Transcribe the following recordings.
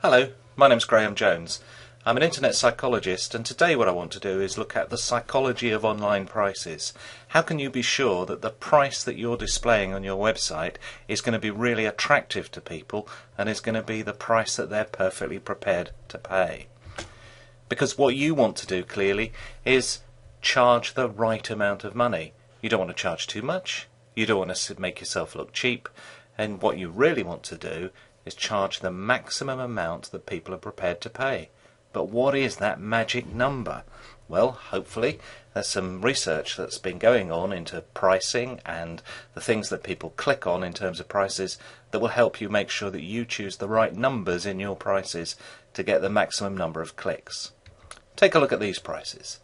Hello, my name's Graham Jones. I'm an internet psychologist, and today what I want to do is look at the psychology of online prices. How can you be sure that the price that you're displaying on your website is going to be really attractive to people and is going to be the price that they're perfectly prepared to pay? Because what you want to do clearly is charge the right amount of money. You don't want to charge too much, you don't want to make yourself look cheap, and what you really want to do is charge the maximum amount that people are prepared to pay. But what is that magic number? Well, hopefully there's some research that's been going on into pricing and the things that people click on in terms of prices that will help you make sure that you choose the right numbers in your prices to get the maximum number of clicks. Take a look at these prices.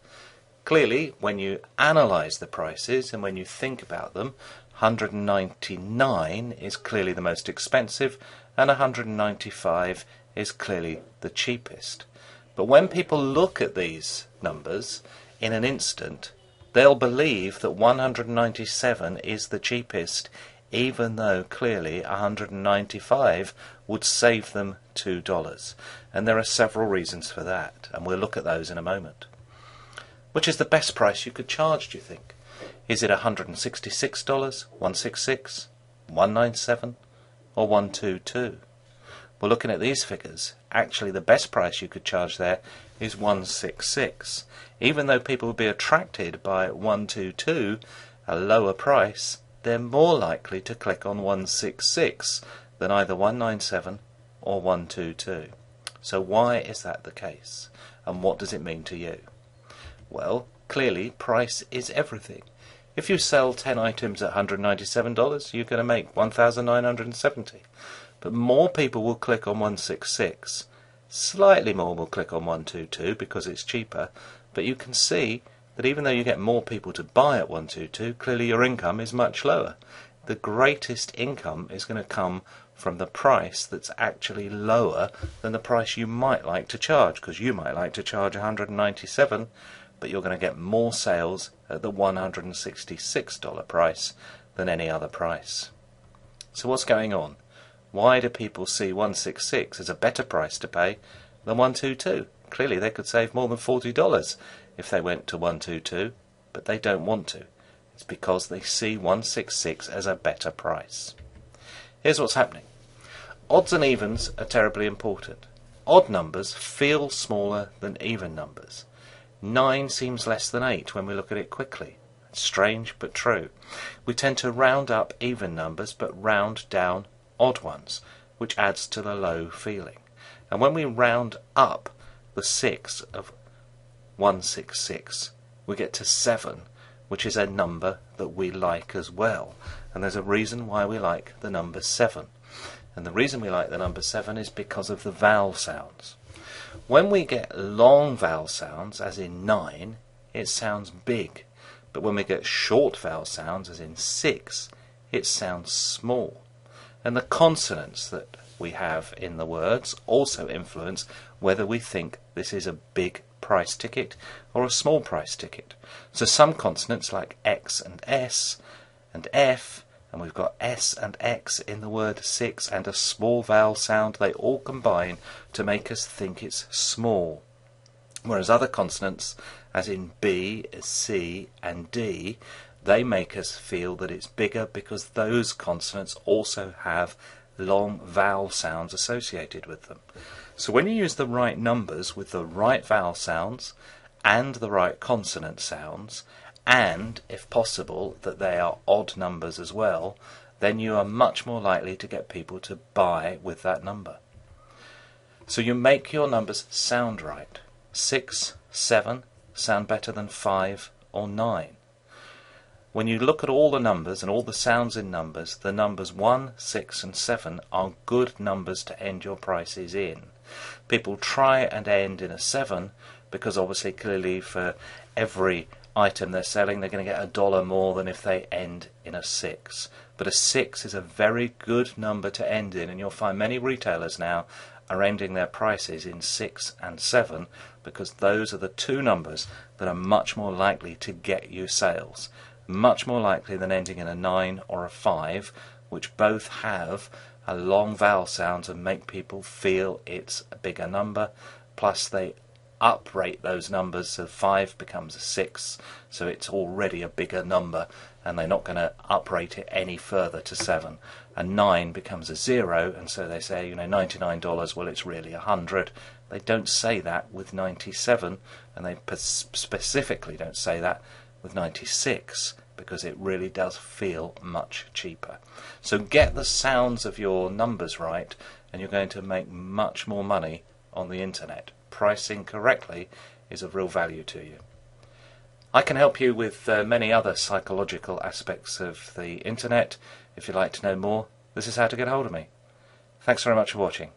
Clearly, when you analyse the prices and when you think about them, 199 is clearly the most expensive and 195 is clearly the cheapest. But when people look at these numbers in an instant, they'll believe that 197 is the cheapest, even though clearly 195 would save them $2. And there are several reasons for that, and we'll look at those in a moment. Which is the best price you could charge, do you think? Is it $166, $166, $197, or $122? Well, looking at these figures, actually the best price you could charge there is $166. Even though people would be attracted by $122, a lower price, they're more likely to click on $166 than either $197 or $122. So why is that the case? And what does it mean to you? Well, clearly price is everything. If you sell 10 items at $197, you're going to make $1,970. But more people will click on 166. Slightly more will click on 122 because it's cheaper. But you can see that even though you get more people to buy at 122, clearly your income is much lower. The greatest income is going to come from the price that's actually lower than the price you might like to charge, because you might like to charge $197, but you're going to get more sales at the $166 price than any other price. So what's going on? Why do people see 166 as a better price to pay than 122? Clearly they could save more than $40 if they went to 122, but they don't want to. It's because they see 166 as a better price. Here's what's happening. Odds and evens are terribly important. Odd numbers feel smaller than even numbers. 9 seems less than 8 when we look at it quickly. It's strange but true. We tend to round up even numbers but round down odd ones, which adds to the low feeling. And when we round up the 6 of 166, we get to 7, which is a number that we like as well. And there's a reason why we like the number 7. And the reason we like the number 7 is because of the vowel sounds. When we get long vowel sounds, as in 9, it sounds big. But when we get short vowel sounds, as in 6, it sounds small. And the consonants that we have in the words also influence whether we think this is a big price ticket or a small price ticket. So some consonants like X and S and F, and we've got S and X in the word 6 and a small vowel sound, they all combine to make us think it's small. Whereas other consonants, as in B, C and D, they make us feel that it's bigger because those consonants also have long vowel sounds associated with them. So when you use the right numbers with the right vowel sounds and the right consonant sounds, and, if possible, that they are odd numbers as well, then you are much more likely to get people to buy with that number. So you make your numbers sound right. 6, 7 sound better than 5 or 9. When you look at all the numbers and all the sounds in numbers, the numbers 1, 6 and 7 are good numbers to end your prices in. People try and end in a 7 because obviously clearly for every item they're selling they're going to get $1 more than if they end in a 6. But a 6 is a very good number to end in, and you'll find many retailers now are ending their prices in 6 and 7 because those are the two numbers that are much more likely to get you sales. Much more likely than ending in a 9 or a 5, which both have long vowel sounds and make people feel it's a bigger number. Plus they uprate those numbers, so 5 becomes a 6, so it's already a bigger number, and they're not going to uprate it any further to 7. And 9 becomes a 0, and so they say, you know, $99, well, it's really 100. They don't say that with 97, and they specifically don't say that with 96, because it really does feel much cheaper. So get the sounds of your numbers right, and you're going to make much more money on the internet. Pricing correctly is of real value to you. I can help you with many other psychological aspects of the internet. If you'd like to know more, this is how to get hold of me. Thanks very much for watching.